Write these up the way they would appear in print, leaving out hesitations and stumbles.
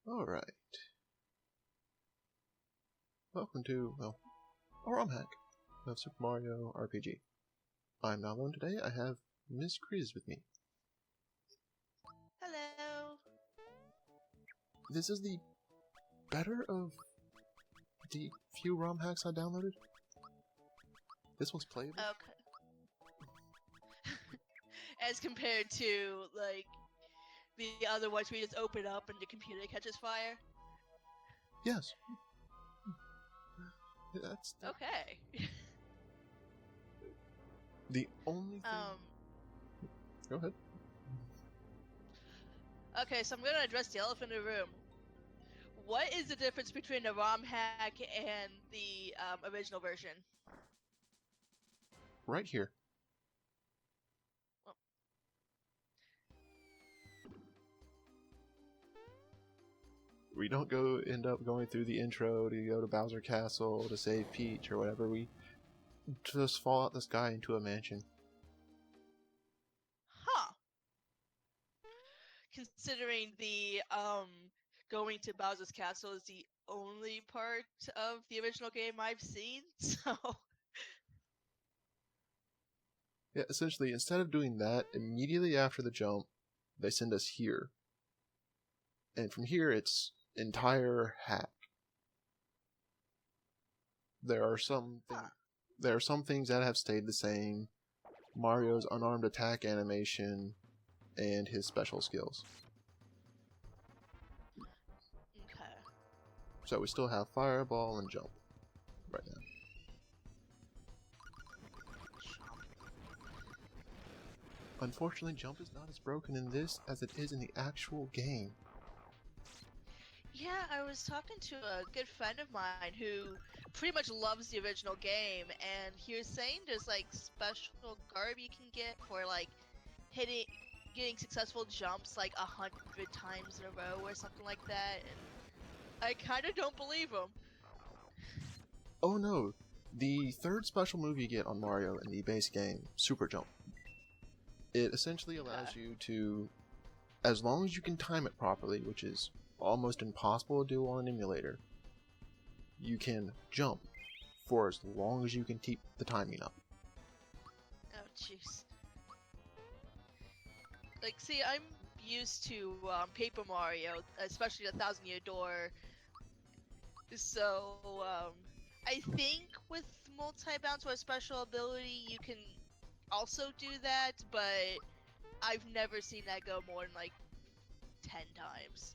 Alright. Welcome to, well, a Romhack of Super Mario RPG. I'm not alone today, I have Ms. Kriz with me. Hello. This is the better of the few ROM hacks I downloaded. This one's playable. Okay. As compared to, like, the other ones where you just open up and the computer catches fire? Yes. That's Okay. the only thing... Go ahead. Okay, so I'm gonna address the elephant in the room. What is the difference between the ROM hack and the original version? Right here. Well, we don't end up going through the intro to go to Bowser Castle to save Peach or whatever. We just fall out the sky into a mansion. huh. Considering the going to Bowser's Castle is the only part of the original game I've seen, so... Yeah, essentially, instead of doing that, immediately after the jump, they send us here. And from here, it's entire hack. There are some things that have stayed the same. Mario's unarmed attack animation and his special skills. Okay. So we still have Fireball and Jump right now. Unfortunately, Jump is not as broken in this as it is in the actual game. Yeah, I was talking to a good friend of mine who pretty much loves the original game, and he was saying there's like special garb you can get for like getting successful jumps like 100 times in a row or something like that, and I kind of don't believe him. Oh no, the third special move you get on Mario in the base game, Super Jump. It essentially allows you to, as long as you can time it properly, which is almost impossible to do on an emulator, you can jump for as long as you can keep the timing up. Oh jeez. Like, see, I'm used to Paper Mario, especially the Thousand Year Door. So I think with multi-bounce or a special ability, you can also do that, but I've never seen that go more than like 10 times.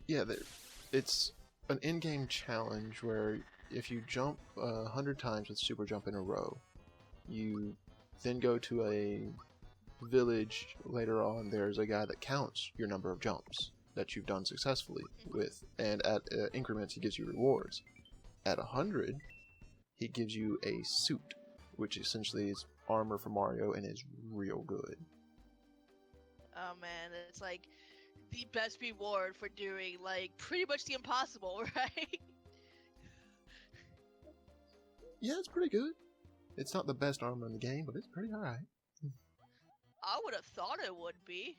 Yeah, it's an in-game challenge where if you jump 100 times with Super Jump in a row, you then go to a village later on. There's a guy that counts your number of jumps that you've done successfully with, and at increments he gives you rewards. At 100, he gives you a suit, which essentially is armor for Mario and is real good. Oh man, it's like the best reward for doing like pretty much the impossible, right? Yeah, it's pretty good. It's not the best armor in the game, but it's pretty alright. I would have thought it would be.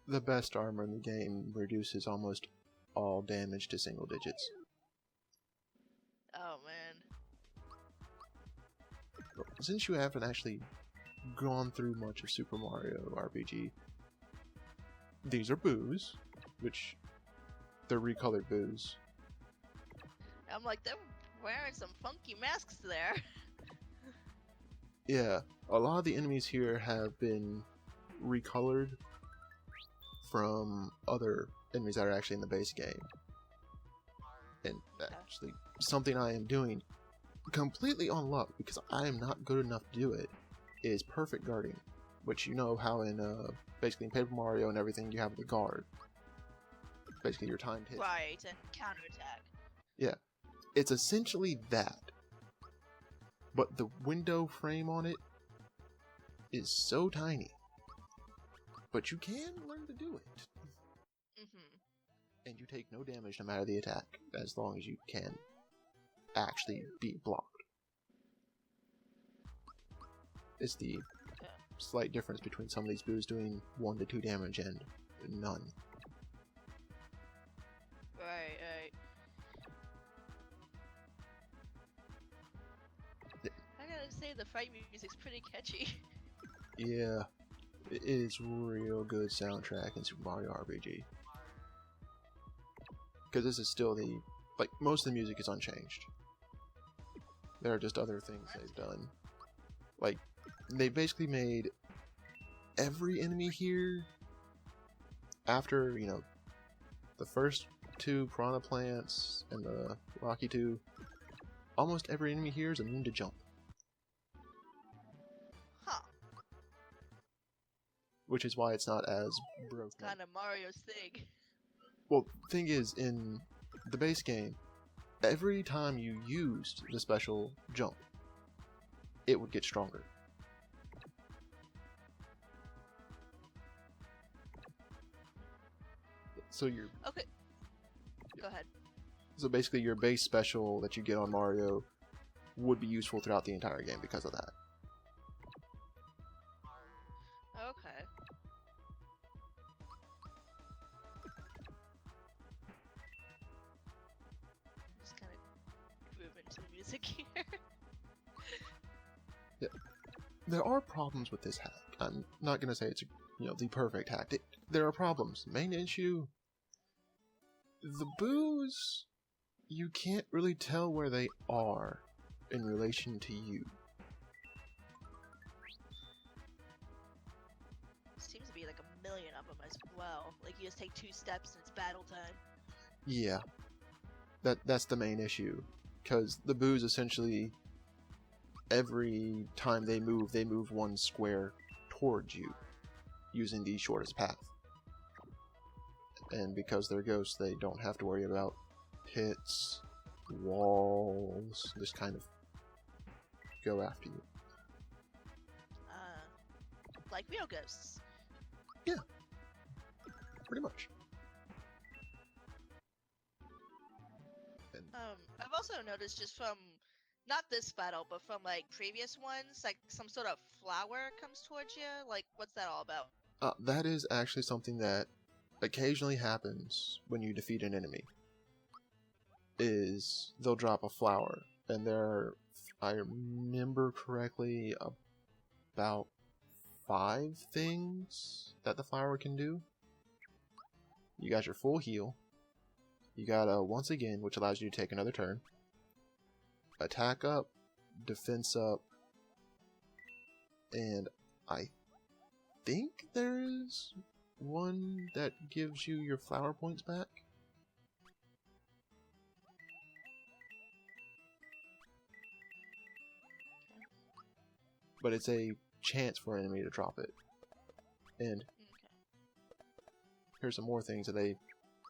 The best armor in the game reduces almost all damage to single digits. Oh man. Since you haven't actually gone through much of Super Mario RPG, these are boos, which they're recolored boos. I'm like, they're wearing some funky masks there. Yeah, a lot of the enemies here have been recolored from other enemies that are actually in the base game. And actually, something I am doing completely on luck, because I am not good enough to do it, is perfect guarding. Which you know how in, basically in Paper Mario and everything, you have the guard. Basically your timed hits. Right, and counterattack. Yeah. It's essentially that. But the window frame on it is so tiny. But you can learn to do it. And you take no damage no matter the attack, as long as you can actually be blocked. It's the slight difference between some of these boos doing 1 to 2 damage and none. Right, right. I gotta say, the fight music's pretty catchy. Yeah, it is real good soundtrack in Super Mario RPG. Because this is still like, most of the music is unchanged. There are just other things they've done. Like, they basically made every enemy here, after, the first two piranha plants and the rocky two, almost every enemy here is immune to jump. Huh. Which is why it's not as broken. Kind of Mario's thing. Well, thing is, in the base game, every time you used the special jump, it would get stronger. So Okay. Go ahead. So basically, your base special that you get on Mario would be useful throughout the entire game because of that. Okay. Just kind of groove into the music here. Yeah. There are problems with this hack. I'm not gonna say it's the perfect hack. There are problems. Main issue: the boos. You can't really tell where they are in relation to you. Seems to be like a million of them as well. Like you just take 2 steps and it's battle time. Yeah, that's the main issue, because the boos essentially, every time they move 1 square towards you, using the shortest path. And because they're ghosts, they don't have to worry about pits, walls, just kind of go after you. Like real ghosts. Yeah, pretty much. And I've also noticed just from, not this battle, but from like previous ones, like some sort of flower comes towards you. Like, what's that all about? that is actually something that occasionally happens when you defeat an enemy. Is they'll drop a flower, and there are, if I remember correctly, about 5 things that the flower can do. You got your full heal. You got once again, which allows you to take another turn. Attack up, defense up, and I think there is one that gives you your flower points back. But it's a chance for an enemy to drop it. And here's some more things that they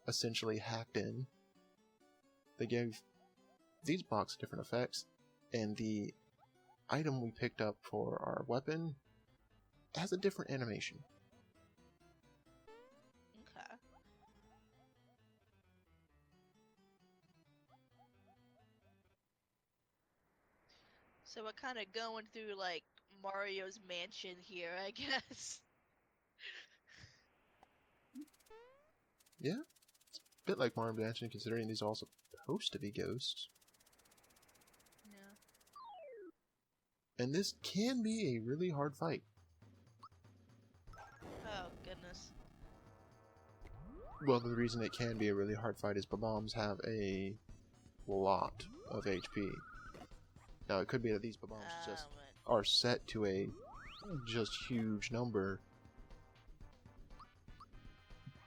essentially hacked in. They gave these blocks different effects, and the item we picked up for our weapon has a different animation. Okay. So we're kind of going through like Mario's mansion here, I guess. Yeah, it's a bit like Mario Mansion, considering these are all supposed to be ghosts. Yeah. And this can be a really hard fight. Oh goodness. Well, the reason it can be a really hard fight is bombs have a lot of HP. Now, it could be that these bombs just are set to a just huge number,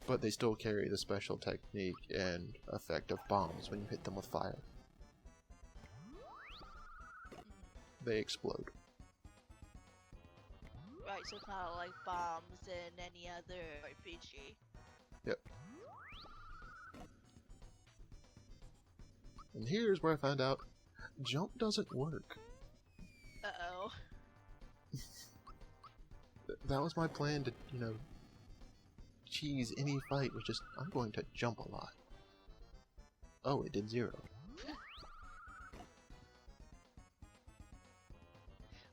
but they still carry the special technique and effect of bombs when you hit them with fire. They explode. Right, so kind of like bombs in any other RPG. Yep. And here's where I found out jump doesn't work. Uh-oh. That was my plan to, cheese any fight, was just, I'm going to jump a lot. Oh, it did 0.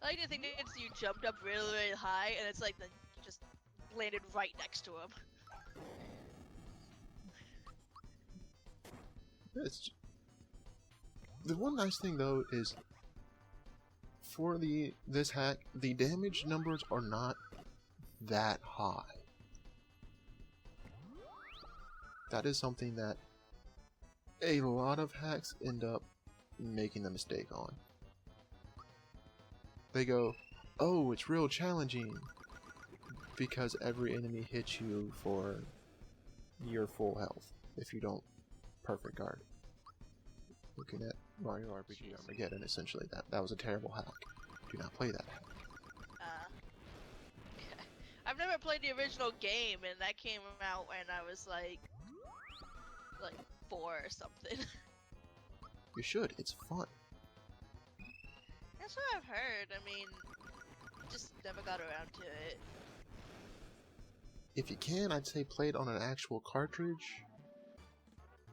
I like to think it's you jumped up really, really high, and it's like then you just landed right next to him. It's the one nice thing though is for this hack, the damage numbers are not that high. That is something that a lot of hacks end up making the mistake on. They go, oh, it's real challenging because every enemy hits you for your full health if you don't perfect guard. Looking at Mario RPG Armageddon, essentially that was a terrible hack. Do not play that hack. I've never played the original game, and that came out when I was like 4 or something. You should. It's fun. That's what I've heard. I mean, just never got around to it. If you can, I'd say play it on an actual cartridge,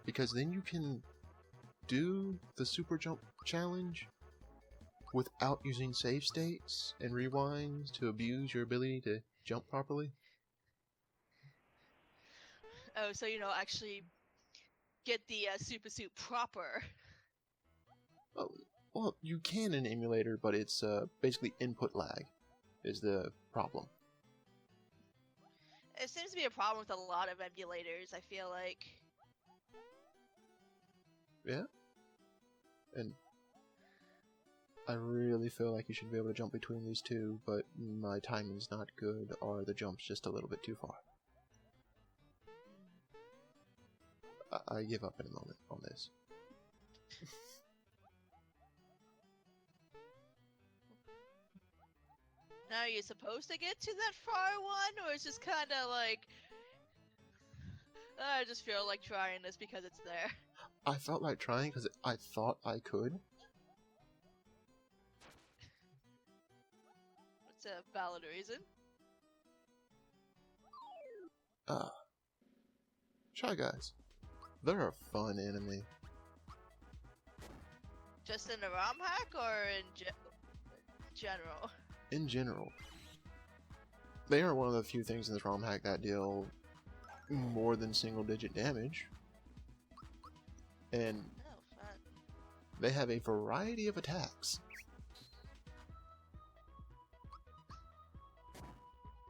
because then you can do the super jump challenge without using save states and rewinds to abuse your ability to jump properly. Oh, so actually get the super suit proper. Oh, well, you can in emulator, but it's basically input lag is the problem. It seems to be a problem with a lot of emulators, I feel like. Yeah? And I really feel like you should be able to jump between these two, but my timing's not good, or the jump's just a little bit too far. I give up in a moment on this. Now, are you supposed to get to that far one, or it's just kind of like, I just feel like trying this because it's there? I felt like trying because I thought I could. It's a valid reason. Shy Guys. They're a fun enemy. Just in the Romhack, or in general? In general. They are one of the few things in this ROM hack that deal more than single-digit damage. And fun. they have a variety of attacks.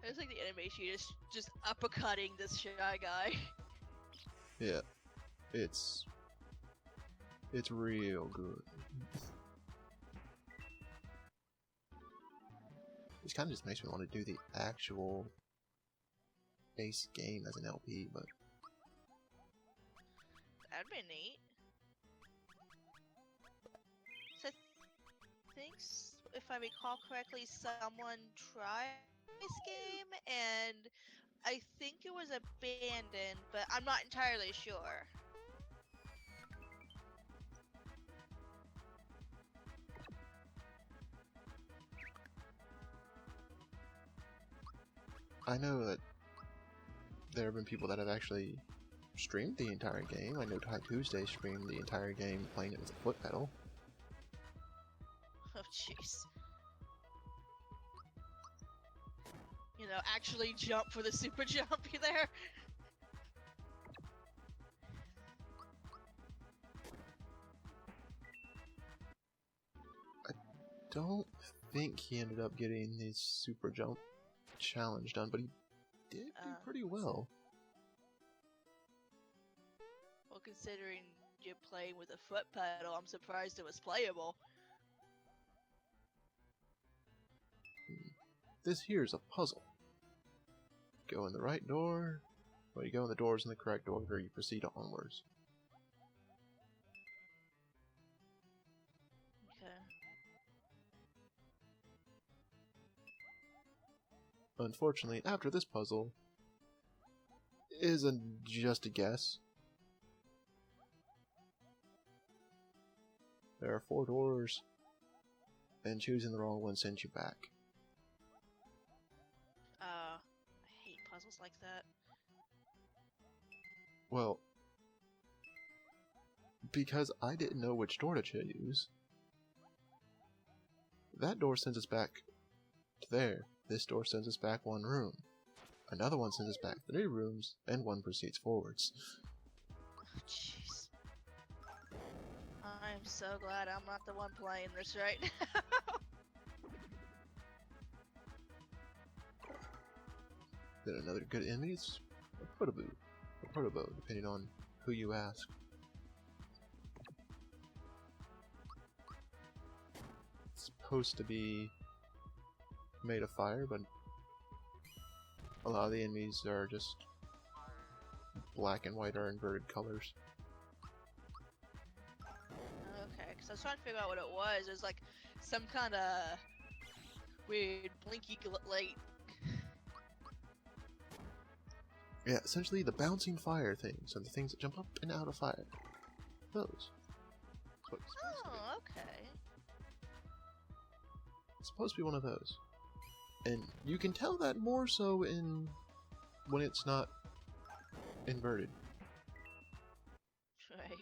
It's like the animation, just uppercutting this Shy Guy. Yeah. It's real good. This kind of just makes me want to do the actual base game as an LP, but That'd be neat. So I think, if I recall correctly, someone tried this game, and I think it was abandoned, but I'm not entirely sure. I know that there have been people that have actually streamed the entire game. I know Ty Tuesday streamed the entire game playing it with a foot pedal. Oh, jeez. Actually jump for the super jump there. I don't think he ended up getting the super jump challenge done, but he did do pretty well. Well, considering you're playing with a foot pedal, I'm surprised it was playable. This here's a puzzle. Go in the right door. Well, you go in the doors in the correct order, you proceed onwards. Okay. Unfortunately, after this puzzle isn't just a guess. There are 4 doors, and choosing the wrong one sends you back. I hate puzzles like that. Well, because I didn't know which door to choose, that door sends us back to there. This door sends us back 1 room. Another one sends us back 3 rooms, and 1 proceeds forwards. Oh, jeez. I am so glad I'm not the one playing this right now. Then another good enemy is a Protobo, depending on who you ask. It's supposed to be made of fire, but a lot of the enemies are just black and white or inverted colors. Okay, because I was trying to figure out what it was. It was like some kind of weird blinky light. Yeah, essentially the bouncing fire things, so the things that jump up and out of fire. Those. Oh, okay. It's supposed to be one of those. And you can tell that more so in when it's not inverted. Right.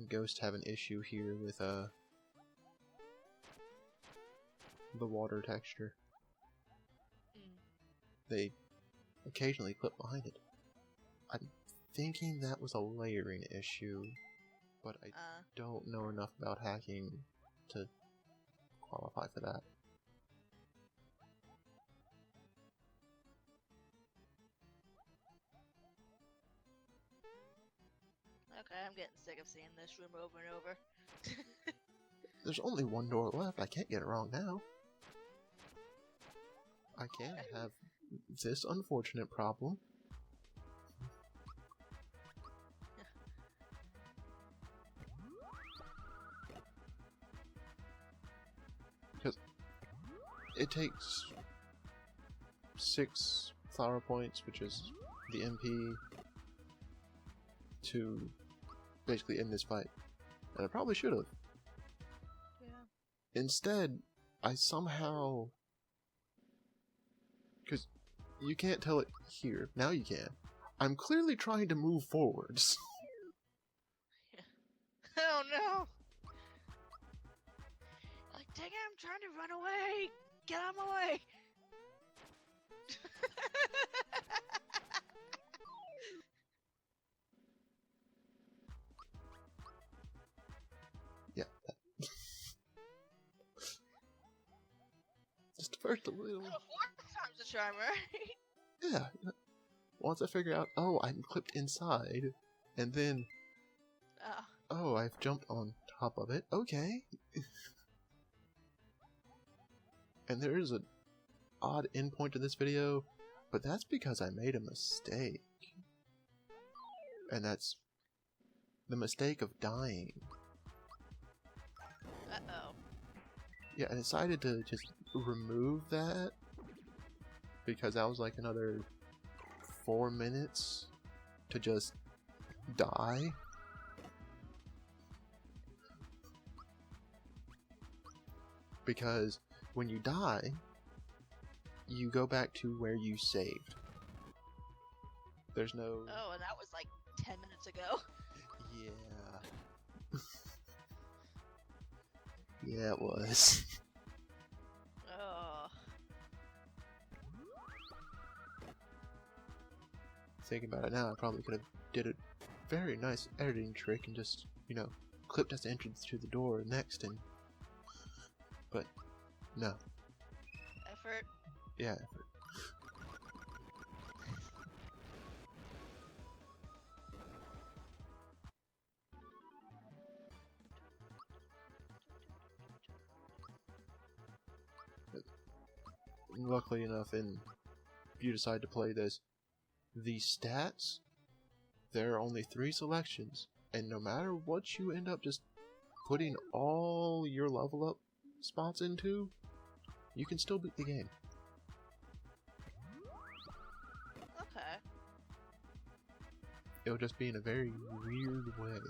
Ghosts have an issue here with the water texture. They occasionally clip behind it. I'm thinking that was a layering issue, but I don't know enough about hacking to qualify for that. Okay, I'm getting sick of seeing this room over and over. There's only one door left. I can't get it wrong now. I can't have this unfortunate problem. Because it takes 6 flower points, which is the MP, to basically end this fight. And I probably should have. Yeah. Instead, I somehow... Because you can't tell it here. Now you can. I'm clearly trying to move forwards. Oh no! Like, dang it, I'm trying to run away! Get out of my way! Yeah. Just first a little. Oh, 4 times the charm, right? Yeah. Once I figure out, oh, I'm clipped inside, and then, oh, I've jumped on top of it. Okay. And there is an odd endpoint to this video, but that's because I made a mistake. And that's the mistake of dying. Uh-oh. Yeah, I decided to just remove that because that was like another 4 minutes to just die. Because when you die, you go back to where you saved. There's no... Oh, and that was like 10 minutes ago. Yeah. Yeah, it was. Oh. Thinking about it now, I probably could have did a very nice editing trick and just, you know, clipped as the entrance to the door next and... But, no. Effort? Yeah, effort. Luckily enough, if you decide to play this, the stats, there are only 3 selections, and no matter what you end up just putting all your level up spots into, you can still beat the game. Okay. It'll just be in a very weird way.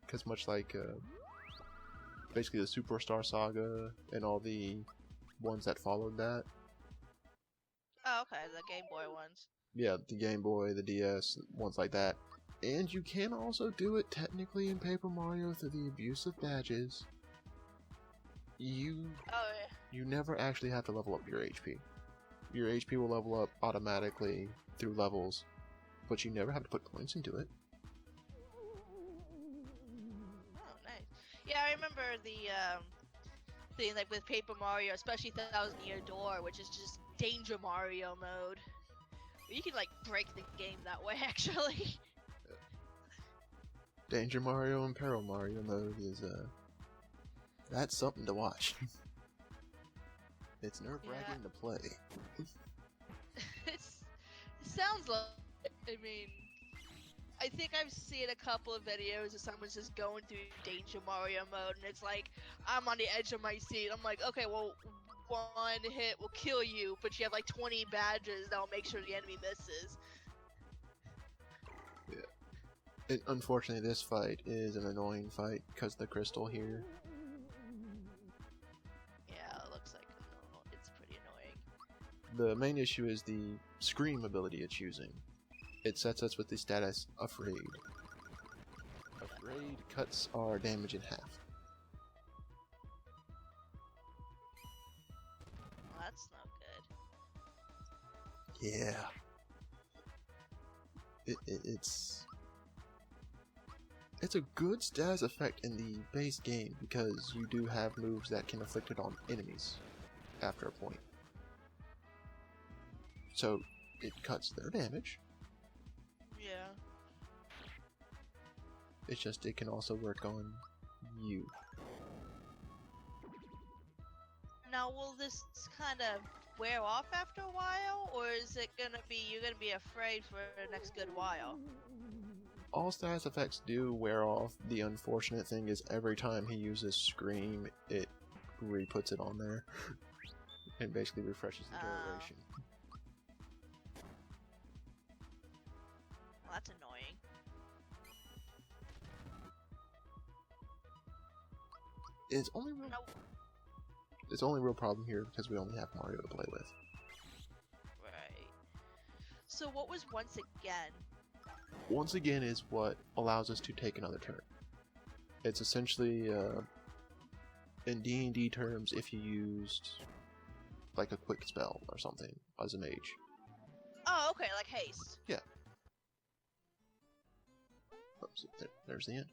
Because much like basically the Superstar Saga and all the ones that followed that. Oh, okay, the Game Boy ones. Yeah, the Game Boy, the DS, ones like that. And you can also do it technically in Paper Mario through the abuse of badges. You never actually have to level up your HP. Your HP will level up automatically through levels, but you never have to put points into it. Oh, nice. Yeah, I remember the thing like with Paper Mario, especially Thousand Year Door, which is just Danger Mario mode. You can like break the game that way, actually. Danger Mario and Peril Mario mode is that's something to watch. It's nerve-wracking to play. It sounds like. I mean, I think I've seen a couple of videos of someone's just going through Danger Mario mode, and it's like I'm on the edge of my seat. I'm like, okay, well, one hit will kill you, but you have like 20 badges that'll make sure the enemy misses. Yeah. Unfortunately, this fight is an annoying fight because the crystal here. Yeah, it looks like it's pretty annoying. The main issue is the Scream ability it's using. It sets us with the status Afraid. Afraid cuts our damage in half. Well, that's not good. Yeah. It's a good status effect in the base game because you do have moves that can inflict it on enemies after a point. So it cuts their damage. Yeah. It's just it can also work on you. Now, will this kind of wear off after a while, or is it gonna be you're gonna be afraid for the next good while? All status effects do wear off. The unfortunate thing is every time he uses Scream, it re-puts it on there. And basically refreshes the duration. Well, that's annoying. It's only real problem here because we only have Mario to play with. Right. So what was once again? Once again is what allows us to take another turn. It's essentially, in D&D terms, if you used like a quick spell or something as a mage. Oh, okay, like haste. Yeah. Oops, there's the end.